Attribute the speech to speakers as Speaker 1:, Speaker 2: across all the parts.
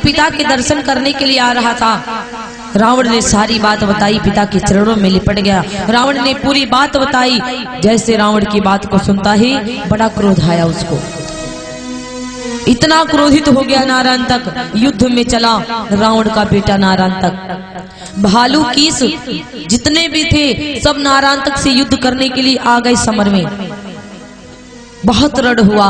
Speaker 1: पिता के दर्शन करने के लिए आ रहा था। रावण ने सारी बात बताई, पिता के चरणों में लिपट गया। रावण ने पूरी बात बताई। जैसे रावण की बात को सुनता ही बड़ा क्रोध आया उसको, इतना क्रोधित हो गया नारायण तक युद्ध में चला। रावण का बेटा नारायण तक, भालू कीस जितने भी थे सब नारायण तक से युद्ध करने के लिए आ गए समर में। बहुत रण हुआ,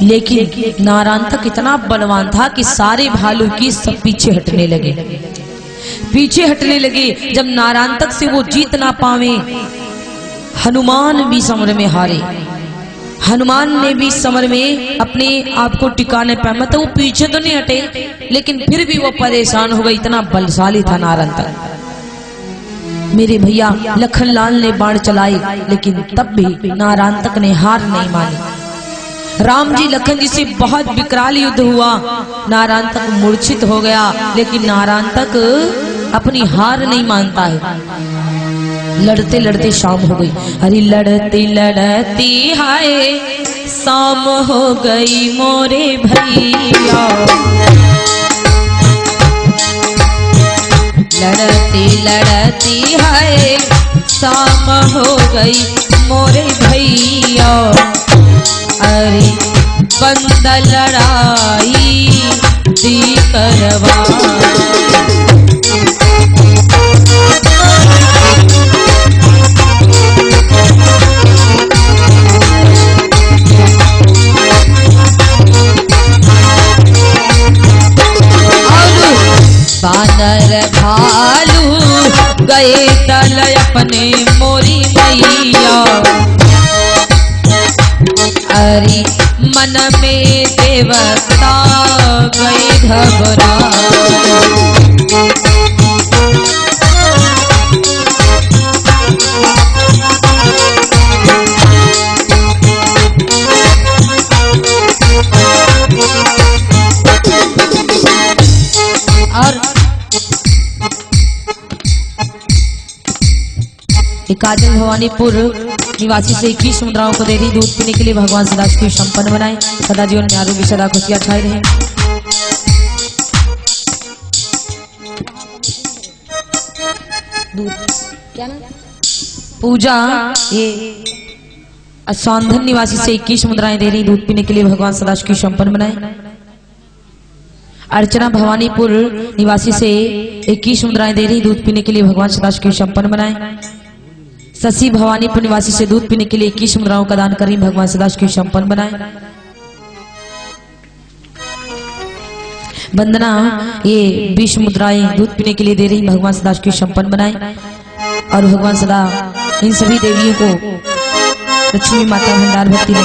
Speaker 1: लेकिन नारायण तक इतना बलवान था कि सारे भालू कीस सब पीछे हटने लगे, पीछे हटने लगे। जब नारायण तक से वो जीत ना पावे, हनुमान भी समर में हारे। हनुमान ने भी समर में अपने आप को टिकाने पाया, मतलब वो पीछे तो नहीं हटे लेकिन फिर भी वो परेशान हो गए, इतना बलशाली था नारायण तक। मेरे भैया लखनलाल ने बाण चलाए, लेकिन तब भी नारायण तक ने हार नहीं मानी। राम जी लखन जी से बहुत विकराल युद्ध हुआ, नारायण तक मूर्छित हो गया, लेकिन नारायण तक अपनी हार नहीं मानता है। लड़ते लड़ते शाम हो गई। अरे लड़ते लड़ते हाय शाम हो गई मोरे भैया, लड़ते लड़ते हाय शाम हो गई मोरे भैया। अरे बंद लड़ाई दी करवा, बानर भालू गए तल अपने मोरी मैया। अरे मन में देवता गए घबरा, और काजल भवानीपुर निवासी से 21 मुद्राओं को दे रही दूध पीने के लिए। भगवान सदा की संपन्न बनाए, सदा जीवन में आरोग्य सदा खुशियां छाए रहे। दूध क्या ना पूजा ये असौंधन निवासी से 21 मुद्राएं दे रही दूध पीने के लिए। भगवान सदा की संपन्न बनाए। अर्चना भवानीपुर निवासी से 21 मुद्राएं दे रही दूध पीने के लिए। भगवान सदा की संपन्न बनाए। शशि भवानीपुर निवासी से दूध पीने के लिए 21 मुद्राओं का दान करें। भगवान सदा की संपन्न बनाए। वंदना ये 20 मुद्राएं दूध पीने के लिए दे रही। भगवान सदा की संपन्न बनाए। और भगवान सदा इन सभी देवियों को लक्ष्मी माता भंडार भक्ति दें।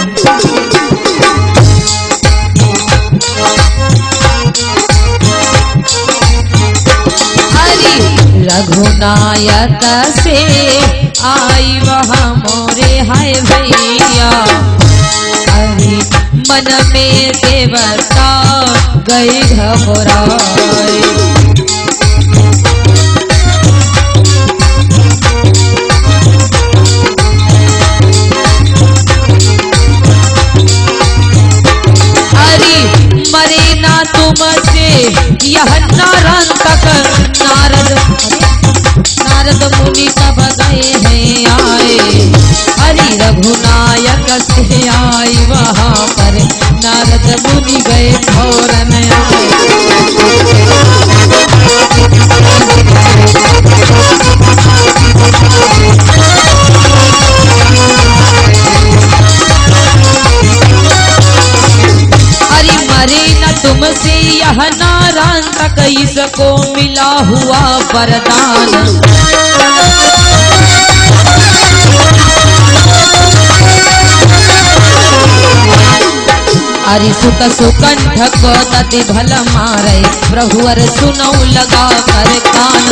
Speaker 1: रघुनायक से आई वहाँ मोरे हाय भैया। अरे मन में देवता गए घबराए। अरे मरे ना तुमसे यह नारायण तक, नारद मुनि कब गए हैं आए। हरि रघुनायक से आई वहाँ पर, नारद मुनि गए फौरन आए। हरि मरे न तुमसे यह नारायण तक, इसको मिला हुआ वरदान। अरे सुत सुकंठ को तति भल मारे, प्रभुवर सुनौ लगा कर कान।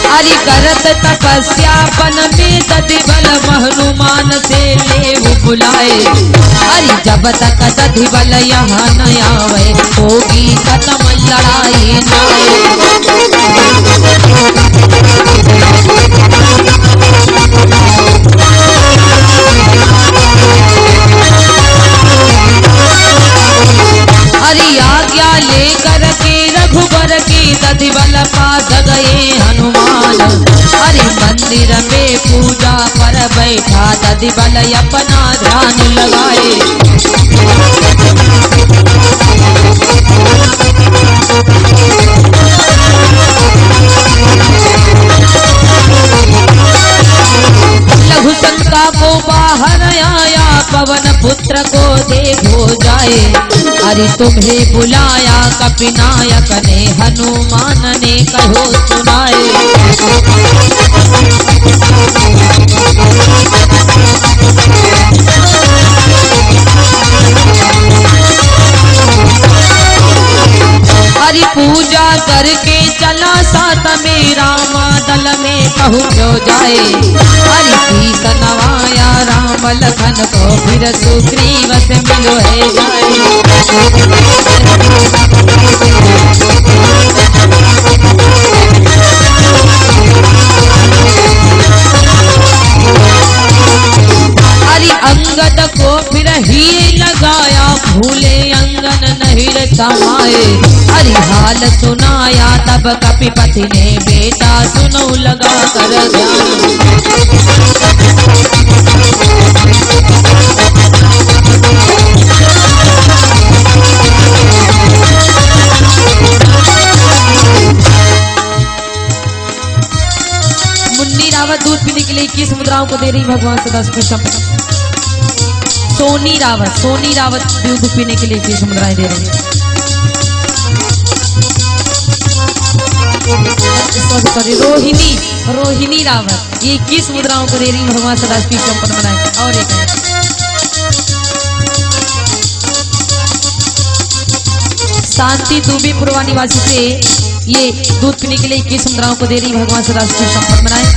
Speaker 1: हरि करत तपस्या बन में दधि बल, हनुमान से ले बुलाए। हरि जब तक दधि बल यहाँ न आवे, होगी खत्म लड़ाई नाए। मंदिर में पूजा पर बैठा दधि बल अपना ध्यान लगाए। लघु शंका को बाहर आया, पवन पुत्र को देखो जाए। अरे तुम्हें बुलाया कपिनायक ने, हनुमान ने कहो सुनाए। हरि पूजा करके चला साथ में, रामा दल में पहुँचो जाए। हरि सीत नवाया राम लखन को, फिर सुग्रीव से मिलो है जाए। हरि अंगद को फिर ही लगाया, भूले अंगन नहीं समाये। हरि हाल सुनाया तब कपिपति ने, बेटा सुनो लगा कर ध्यान। मुन्नी रावत दूध पीने के लिए 21 मुद्राओं को दे रही भगवान सदाशिव। सोनी रावत दूध पीने के लिए 21 मुद्राएं दे रही है। सॉरी रोहिणी रावत ये 21 मुद्राओं को दे रही भगवान सदाशिव संपन्न बनाए। और एक शांति दूबी पूर्वा निवासी से ये दूध पीने के लिए 21 मुद्राओं को दे रही भगवान सदाशिव संपन्न बनाए।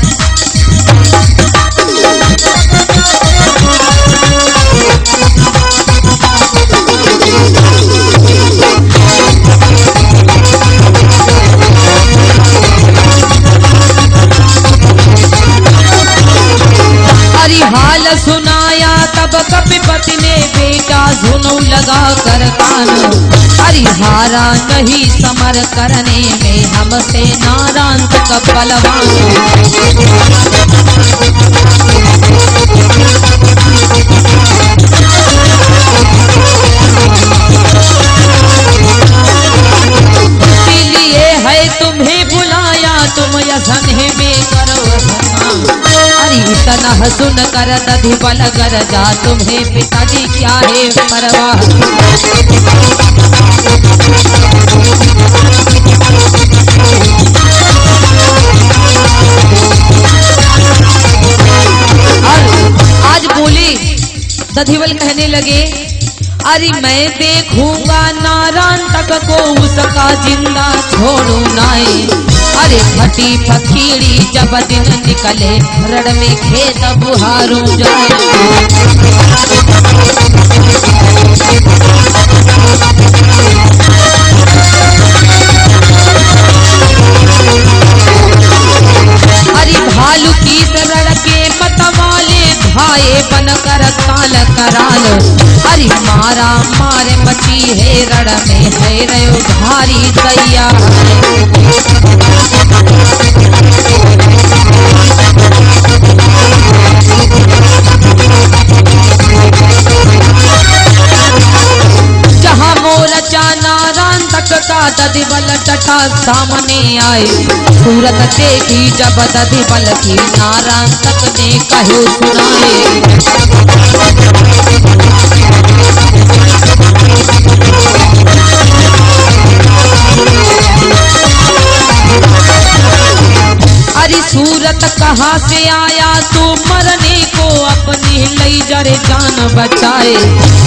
Speaker 1: हाल सुनाया तब कपिपति ने, बेटा सुनो लगा कर कान। हरिहारा नहीं समर करने में, हमसे नारांत बलवान। इसीलिए है तुम्हें बुलाया, तुम यसन में करो इतना सुन कर दधि बल कर जा, तुम्हें पिताजी क्या है परवाह। आज बोले दधिवल कहने लगे, अरे मैं देखूंगा नारायण तक को, उसका जिंदा छोड़ू नाई। अरे फटी फकीड़ी जब दिन निकले, रण में खेत बुहारू जाए। अरे भालू की रण के मतवाले, भाए बन कर काल कराल। अरे मारा मारे मची है रण में, है रयो भारी दैया। जहाँ मोर चाना रान तक का दधि बल टटा सामने आए। सूरत देखी जब दधि बल की, नारायण तक ने कहो सुनाए। अरे सूरत कहाँ से आया तू, मरने को अपनी लई जरे जान बचाए।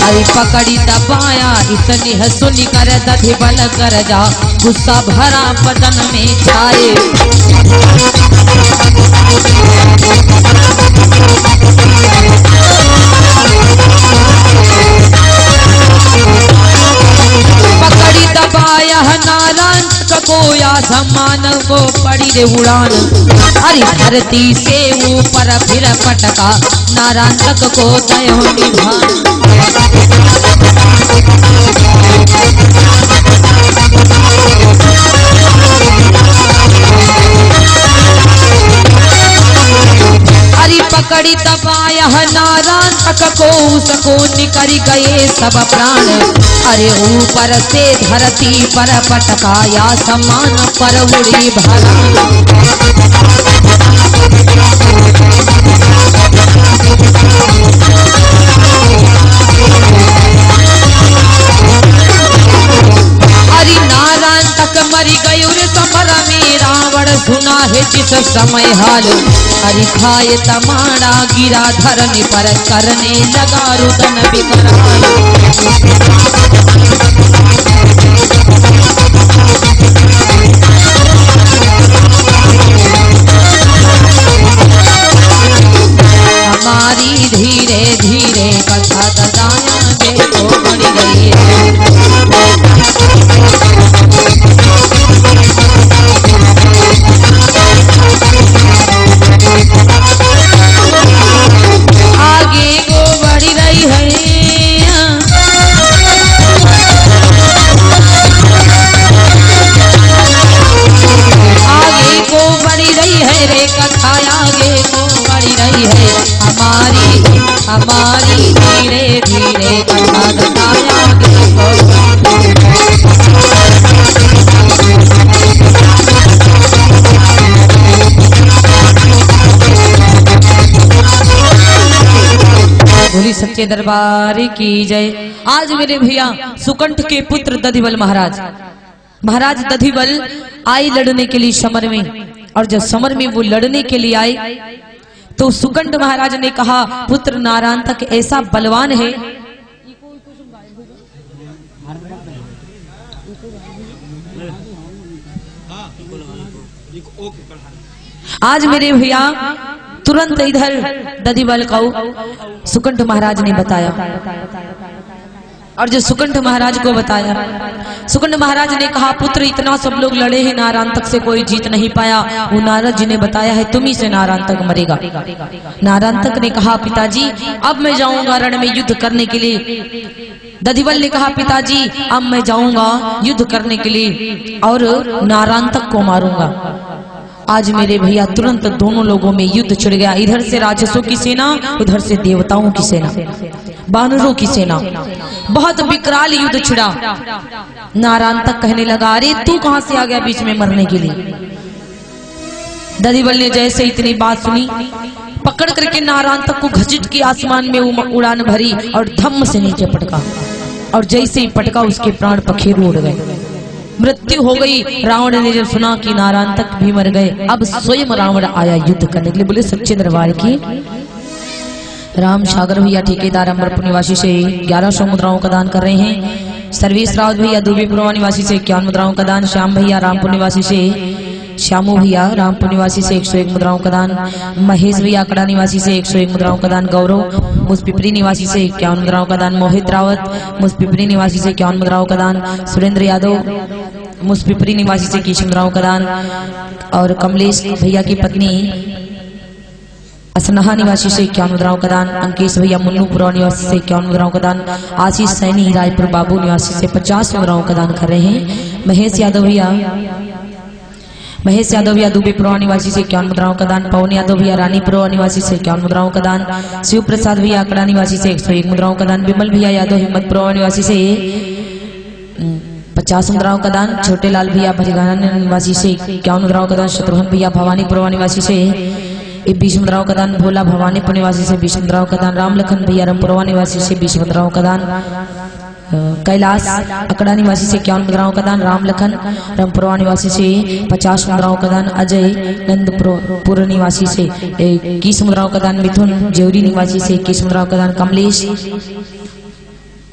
Speaker 1: अरे पकड़ी दबाया इतनी है सुनी कर, दधि बल कर जा, गुस्सा भरा बदन में छाए। पकड़ी दबाया नारायण को, या सम्मान को पड़ी रे उड़ान। अरे धरती से ऊपर फिर पटका, नारायण तक को दयो निभान। माया नारायण को उसको निकर गए सब प्राण। अरे ऊपर से धरती पर पटकाया समान पर उड़ी भरा। अरे नारायण तक मरी गई समर में रावण सुना है जिस समय हाल। अरे खाए तमाड़ा गिरा धरने पर करने लगा रुदन विकराल। हमारी धीरे धीरे कथा ददाया देखो बढ़ गई है। आगे को बढ़ रही है, आगे को बढ़ रही है रे कथा, आगे को बढ़ रही है हमारी हमारी धीरे धीरे कथा बताया आगे को। बोली सच्चे दरबार की जय। आज मेरे भैया सुकंठ के पुत्र दधिबल महाराज दधिबल आए लड़ने के लिए समर में। और जब समर में वो लड़ने के लिए आए तो सुकंठ महाराज ने कहा पुत्र नारायण तक ऐसा बलवान है। आज मेरे भैया तुरंत इधर दधिबल को सुकंठ महाराज ने बताया। और जो सुकंठ महाराज को बताया, सुकंठ महाराज ने कहा पुत्र इतना सब लोग लड़े हैं, नारायण तक से कोई जीत नहीं पाया। वो नारद जी ने बताया है तुम ही से नारायण तक मरेगा। नारायण तक ने कहा पिताजी अब मैं जाऊंगा रण में युद्ध करने के लिए। दधिबल ने कहा पिताजी अब मैं जाऊंगा युद्ध करने के लिए और नारायण तक को मारूंगा। आज मेरे भैया तुरंत दोनों लोगों में युद्ध छिड़ गया। इधर से राक्षसों की सेना, उधर से देवताओं की सेना, बानरों की सेना। बहुत विकराल युद्ध छिड़ा। नारायण तक कहने लगा अरे तू कहां से आ गया बीच में मरने के लिए। दधिबल ने जैसे इतनी बात सुनी पकड़ करके नारायण तक को घसीट के आसमान में उड़ान भरी और धम्म से नीचे पटका। और जैसे ही पटका उसके प्राण पखेरु उड़ गए, मृत्यु हो गई। रावण ने जब सुना कि नारायण तक भी मर गए अब स्वयं रावण आया युद्ध करने के लिए। बोले सच्चे दरबार की। राम सागर भैया ठेकेदार अमरपुर निवासी से 1100 मुद्राओं का दान कर रहे हैं। सर्वेश रावत भैया दुबीपुरवा निवासी से 51 मुद्राओं का दान। श्याम भैया रामपुर निवासी से, श्यामू भैया रामपुर निवासी से 101 मुद्राओं का दान। महेश भैया अकड़ा निवासी से 101 मुद्राओं का दान। गौरव मुसपिपरी निवासी से 51 मुद्राओं का दान। मोहित रावत मुसपिपरी निवासी से 51 मुद्राओं का दान। सुरेंद्र यादव मुसपिपरी निवासी से 21 मुद्राओं का दान। और कमलेश भैया की पत्नी असनहा निवासी से 51 मुद्राओं का दान। अंकेश भैया मुन्नूपुरा निवासी से 51 मुद्राओं का दान। आशीष सैनी रायपुर बाबू निवासी से 50 मुद्राओं का दान कर रहे हैं। महेश यादव भैया दुबीपुरा निवासी से 51 मुद्राओं का दान। पवन यादव भैया रानीपुरा निवासी से 51 मुद्राओं का दान। शिव प्रसाद भैया अकड़ा निवासी से 101 मुद्राओं का दान। विमल भैया यादव हिम्मतपुरा निवासी से 50 मुद्राओं का दान। छोटे लाल भैया भजगाना निवासी से 51 मुद्राओं का दान। शत्रुघ्न भैया भवानीपुरा निवासी से 20 मुद्राओं का दान। भोला भवानीपुर निवासी से 20 मुद्राओं का दान। राम लखन भैया रामपुरवा निवासी से 20 मुद्राओं का दान। कैलाश अकड़ा निवासी से 51 मुद्राओं का दान। राम लखन रामपुरवा निवासी से 50 मुद्राओं का दान। अजय नंदपुर निवासी से 21 मुद्राओं का दान। मिथुन जेवरी निवासी से 21 मुद्राओं का दान। कमलेश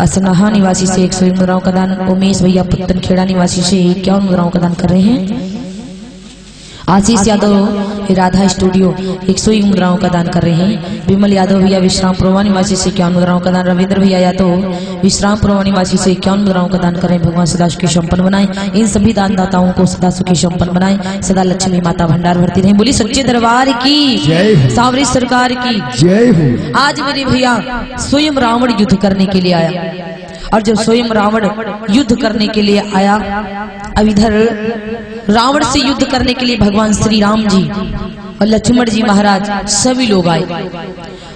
Speaker 1: असनहा निवासी से 101 मुद्राओं का दान। उमेश भैया पुत्तन खेड़ा निवासी से 51 मुद्राओं का दान कर रहे हैं। आशीष यादव राधा स्टूडियो 101 मुद्राओं का दान कर रहे हैं। विमल यादव भैया विश्रामपुरवा निवासी से 51 मुद्राओं का दान। रविंद्र भैया यादव विश्रामपुरवा निवासी से 51 मुद्राओं का दान कर रहे हैं। भगवान सदा सुखी संपन्न बनाए। इन सभी दानदाताओं को सदा सुखी संपन्न बनाए। सदा लक्ष्मी माता भंडार भरती रहे। बोली सच्चे दरबार की जय, सांवरी सरकार की जय। आज मेरे भैया स्वयं रावण युद्ध करने के लिए आया। और जब स्वयं रावण युद्ध करने के लिए आया, अब इधर रावण से युद्ध करने के लिए भगवान श्री राम जी और लक्ष्मण जी महाराज सभी लोग आए।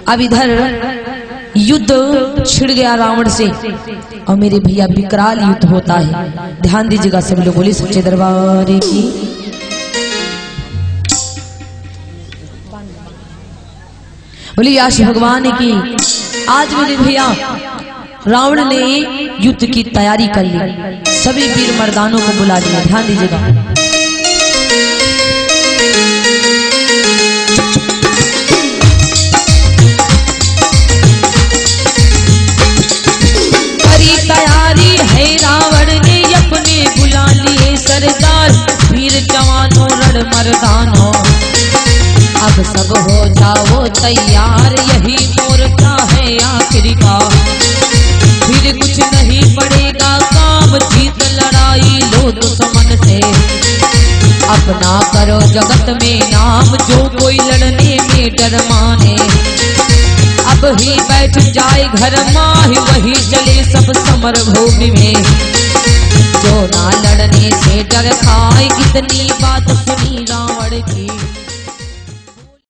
Speaker 1: अब इधर युद्ध छिड़ गया रावण से और मेरे भैया विकराल युद्ध होता है। ध्यान दीजिएगा सब लोग, बोले सच्चे दरबार की। बोले याश भगवान की। आज मेरे भैया रावण ने युद्ध की तैयारी कर ली, सभी वीर मर्दानों को बुला लिया। ध्यान दीजिएगा, तैयारी है रावण ने अपने बुला लिए सरदार, वीर जवानों रण मर्दानों अब सब हो जाओ तैयार, यही मोर्चा है आखिरी का, फिर कुछ नहीं पड़ेगा काम, जीत लड़ाई लो दुश्मन से, अपना करो जगत में नाम, जो कोई लड़ने में डर माने, अब ही बैठ जाए घर माही, वही चले सब समर भूमि में, जो ना लड़ने से डर खाए, इतनी बात सुनी रावण की।